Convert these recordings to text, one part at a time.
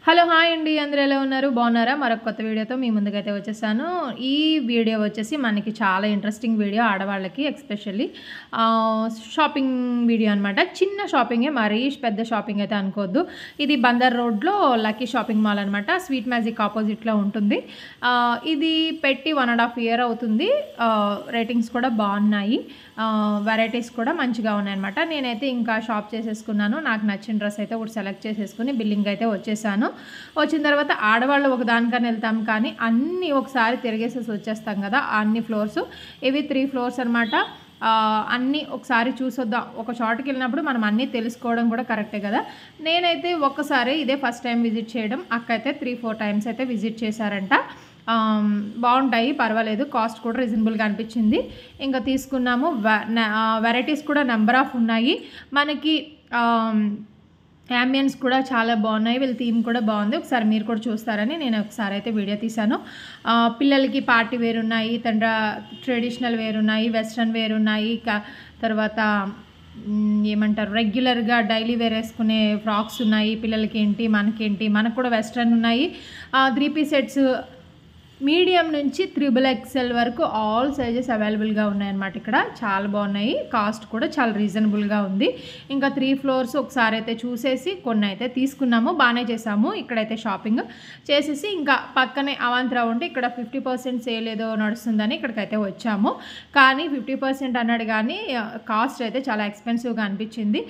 Hello hi అండి, అందరూ ఎలా ఉన్నారు? బాగున్నారా? మరొక కొత్త వీడియోతో మీ ముందుకైతే వచ్చేసాను. ఈ వీడియో వచ్చేసి మనకి చాలా ఇంట్రెస్టింగ్ వీడియో, ఆడవాళ్ళకి ఎస్పెషల్లీ షాపింగ్ వీడియో అనమాట. చిన్న షాపింగే, మరీ పెద్ద షాపింగ్ అయితే అనుకోవద్దు. ఇది బందర్ రోడ్లో లక్కీ షాపింగ్ మాల్ అనమాట. స్వీట్ మ్యాజిక్ ఆపోజిట్లో ఉంటుంది. ఇది పెట్టి 1.5 year అవుతుంది. రేటింగ్స్ కూడా బాగున్నాయి, వెరైటీస్ కూడా మంచిగా ఉన్నాయన్నమాట. నేనైతే ఇంకా షాప్ చేసేసుకున్నాను. నాకు నచ్చిన డ్రెస్ అయితే ఒకటి సెలెక్ట్ చేసేసుకుని బిల్లింగ్ అయితే వచ్చేసాను. వచ్చిన తర్వాత ఆడవాళ్ళు ఒక దానికని వెళ్తాం, కానీ అన్నీ ఒకసారి తిరిగేసేసి వచ్చేస్తాం కదా, అన్ని ఫ్లోర్స్. ఇవి 3 floors అనమాట. అన్నీ ఒకసారి చూసొద్దాం. ఒక చోటుకి వెళ్ళినప్పుడు మనం అన్నీ తెలుసుకోవడం కూడా కరెక్టే కదా. నేనైతే ఒక్కసారి ఇదే ఫస్ట్ టైం విజిట్ చేయడం. అక్క అయితే 3-4 times అయితే విజిట్ చేశారంట. బాగుంటాయి, పర్వాలేదు. కాస్ట్ కూడా రీజనబుల్గా అనిపించింది. ఇంకా తీసుకున్నాము. వెరైటీస్ కూడా నెంబర్ ఆఫ్ ఉన్నాయి మనకి. యాంబియన్స్ కూడా చాలా బాగున్నాయి. వీళ్ళ థీమ్ కూడా బాగుంది. ఒకసారి మీరు కూడా చూస్తారని నేను ఒకసారి అయితే వీడియో తీశాను. పిల్లలకి పార్టీ వేర్ ఉన్నాయి, ట్రెడిషనల్ వేర్ ఉన్నాయి, వెస్ట్రన్ వేర్ ఉన్నాయి, తర్వాత ఏమంటారు రెగ్యులర్గా డైలీ వేర్ వేసుకునే ఫ్రాక్స్ ఉన్నాయి. పిల్లలకి ఏంటి, మనకేంటి, మనకు కూడా వెస్ట్రన్ ఉన్నాయి. 3-piece సెట్స్ మీడియం నుంచి 3XL వరకు ఆల్ సైజెస్ అవైలబుల్గా ఉన్నాయన్నమాట. ఇక్కడ చాలా బాగున్నాయి. కాస్ట్ కూడా చాలా రీజనబుల్గా ఉంది. ఇంకా 3 floors ఒకసారి అయితే చూసేసి కొన్ని అయితే తీసుకున్నాము. బాగానే చేసాము. ఇక్కడైతే షాపింగ్ చేసేసి ఇంకా పక్కనే అవాంతరా ఉంటే ఇక్కడ 50% సేల్ ఏదో నడుస్తుందని ఇక్కడికైతే వచ్చాము. కానీ 50% అన్నాడు, కానీ కాస్ట్ అయితే చాలా ఎక్స్పెన్సివ్గా అనిపించింది.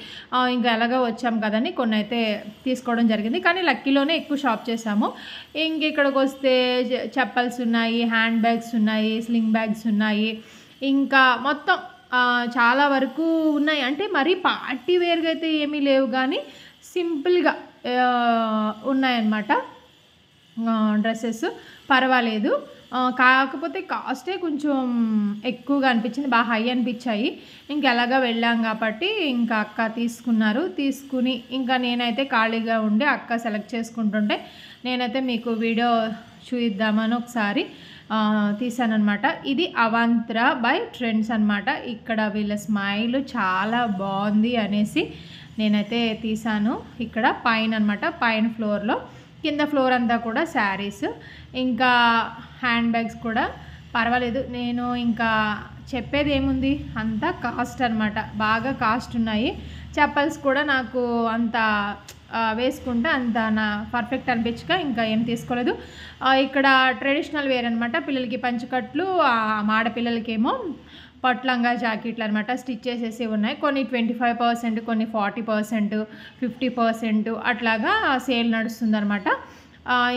ఇంకా ఎలాగో వచ్చాము కదని కొన్ని అయితే తీసుకోవడం జరిగింది. కానీ లక్కీలోనే ఎక్కువ షాప్ చేసాము. ఇంక ఇక్కడికి వస్తే చెప్పల్స్ ఉన్నాయి, హ్యాండ్ బ్యాగ్స్ ఉన్నాయి, స్లింగ్ బ్యాగ్స్ ఉన్నాయి, ఇంకా మొత్తం చాలా వరకు ఉన్నాయి. అంటే మరీ పార్టీ వేర్గా అయితే ఏమీ లేవు, కానీ సింపుల్గా ఉన్నాయన్నమాట. డ్రెస్సెస్ పర్వాలేదు, కాకపోతే కాస్టే కొంచెం ఎక్కువగా అనిపించింది, బాగా హై అనిపించాయి. ఇంకెలాగా వెళ్ళాం కాబట్టి ఇంకా అక్క తీసుకున్నారు. తీసుకుని ఇంకా నేనైతే ఖాళీగా ఉండి అక్క సెలెక్ట్ చేసుకుంటుంటే నేనైతే మీకు వీడియో చూద్దామని ఒకసారి తీసానమాట. ఇది అవాంతరా బై ట్రెండ్స్ అనమాట. ఇక్కడ వీళ్ళ స్మైల్ చాలా బాగుంది అనేసి నేనైతే తీసాను. ఇక్కడ పైన అనమాట, పైన ఫ్లోర్లో, కింద ఫ్లోర్ అంతా కూడా శారీస్, ఇంకా హ్యాండ్ బ్యాగ్స్ కూడా పర్వాలేదు. నేను ఇంకా చెప్పేది ఏముంది, అంతా కాస్ట్ అనమాట, బాగా కాస్ట్ ఉన్నాయి. చెప్పల్స్ కూడా నాకు అంత వేసుకుంటే అంత పర్ఫెక్ట్ అనిపించక ఇంకా ఏం తీసుకోలేదు. ఇక్కడ ట్రెడిషనల్ వేర్ అనమాట. పిల్లలకి పంచకట్లు, ఆడపిల్లలకేమో పట్లంగా జాకెట్లు అనమాట, స్టిచ్ చేసేసి ఉన్నాయి. కొన్ని 25%, కొన్ని 40%, 50% అట్లాగా సేల్ నడుస్తుందన్నమాట.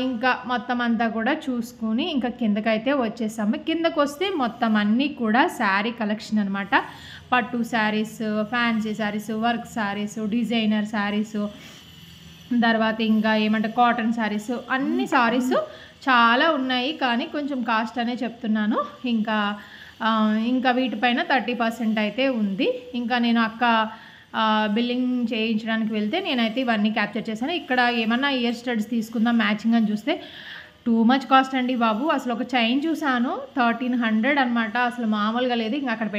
ఇంకా మొత్తం అంతా కూడా చూసుకుని ఇంకా కిందకైతే వచ్చేసాము. కిందకు వస్తే మొత్తం అన్నీ కూడా శారీ కలెక్షన్ అనమాట. పట్టు saris, fancy saris, work saris, designer saris, తర్వాత ఇంకా ఏమంటే కాటన్ శారీస్, అన్ని శారీస్ చాలా ఉన్నాయి. కానీ కొంచెం కాస్ట్ అనే చెప్తున్నాను. ఇంకా వీటిపైన 30% అయితే ఉంది. ఇంకా నేను అక్క బిల్లింగ్ చేయించడానికి వెళ్తే నేనైతే ఇవన్నీ క్యాప్చర్ చేశాను. ఇక్కడ ఏమన్నా ఇయర్ స్టడ్స్ తీసుకుందాం మ్యాచింగ్ అని చూస్తే టూ మచ్ కాస్ట్ అండి బాబు. అసలు ఒక చైన్ చూసాను 1300 అనమాట, అసలు మామూలుగా లేదు. ఇంకా అక్కడ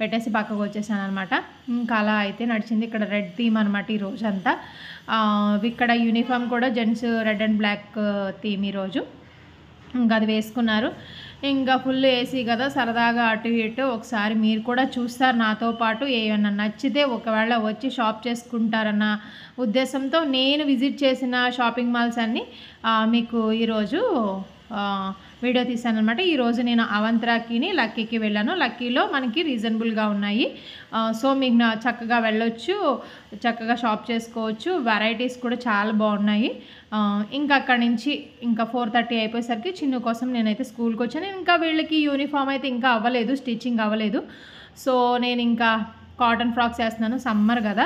పెట్టేసి పక్కకు వచ్చేసాను అనమాట. ఇంకా అలా అయితే నడిచింది. ఇక్కడ రెడ్ థీమ్ అనమాట ఈ రోజంతా. ఇక్కడ యూనిఫామ్ కూడా gents red and black theme ఈరోజు. ఇంకా అది వేసుకున్నారు. ఇంకా ఫుల్ ఏసీ కదా, సరదాగా అటు ఇటు ఒకసారి మీరు కూడా చూస్తారు నాతో పాటు. ఏమన్నా నచ్చితే ఒకవేళ వచ్చి షాప్ చేసుకుంటారన్న ఉద్దేశంతో నేను విజిట్ చేసిన షాపింగ్ మాల్స్ అన్నీ మీకు ఈరోజు వీడియో తీసాను అనమాట. ఈరోజు నేను అవంతరాకిని లక్కీకి వెళ్ళాను. లక్కీలో మనకి రీజనబుల్గా ఉన్నాయి. సో మీకు చక్కగా వెళ్ళొచ్చు, చక్కగా షాప్ చేసుకోవచ్చు. వెరైటీస్ కూడా చాలా బాగున్నాయి. ఇంకా అక్కడి నుంచి ఇంకా 4:30 అయిపోయేసరికి చిన్ను కోసం నేనైతే స్కూల్కి వచ్చాను. ఇంకా వీళ్ళకి యూనిఫామ్ అయితే ఇంకా అవ్వలేదు, స్టిచ్చింగ్ అవ్వలేదు. సో నేను ఇంకా కాటన్ ఫ్రాక్స్ వేస్తున్నాను. సమ్మర్ కదా,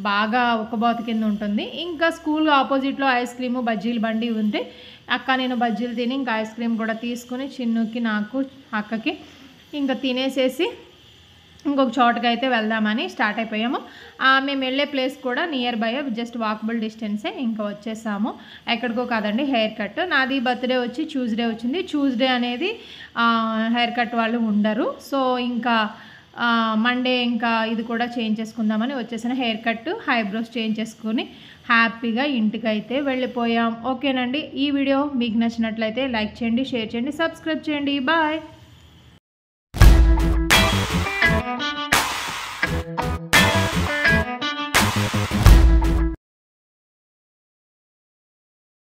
బాగా ఉక్కబోత కింద ఉంటుంది. ఇంకా స్కూల్ ఆపోజిట్లో ఐస్ క్రీము, బజ్జీలు బండి ఉంటే అక్క నేను బజ్జీలు తిని ఇంకా ఐస్ క్రీమ్ కూడా తీసుకుని చిన్నుకి, నాకు, అక్కకి ఇంకా తినేసేసి ఇంకొక చోటుకి అయితే వెళ్దామని స్టార్ట్ అయిపోయాము. మేము వెళ్ళే ప్లేస్ కూడా నియర్ బై, జస్ట్ వాకబుల్ డిస్టెన్సే. ఇంకా వచ్చేసాము. ఎక్కడికో కాదండి, హెయిర్ కట్. నాది బర్త్డే వచ్చి ట్యూస్డే వచ్చింది. ట్యూస్డే అనేది హెయిర్ కట్ వాళ్ళు ఉండరు. సో ఇంకా మండే ఇంకా ఇది కూడా చేంజ్ చేసుకుందామని వచ్చేసిన హెయిర్ కట్ ఐబ్రోస్ చేంజ్ చేసుకుని హ్యాపీగా ఇంటికైతే వెళ్ళిపోయాం. ఓకేనండి, ఈ వీడియో మీకు నచ్చినట్లయితే లైక్ చేయండి, షేర్ చేయండి, సబ్స్క్రైబ్ చేయండి. బాయ్.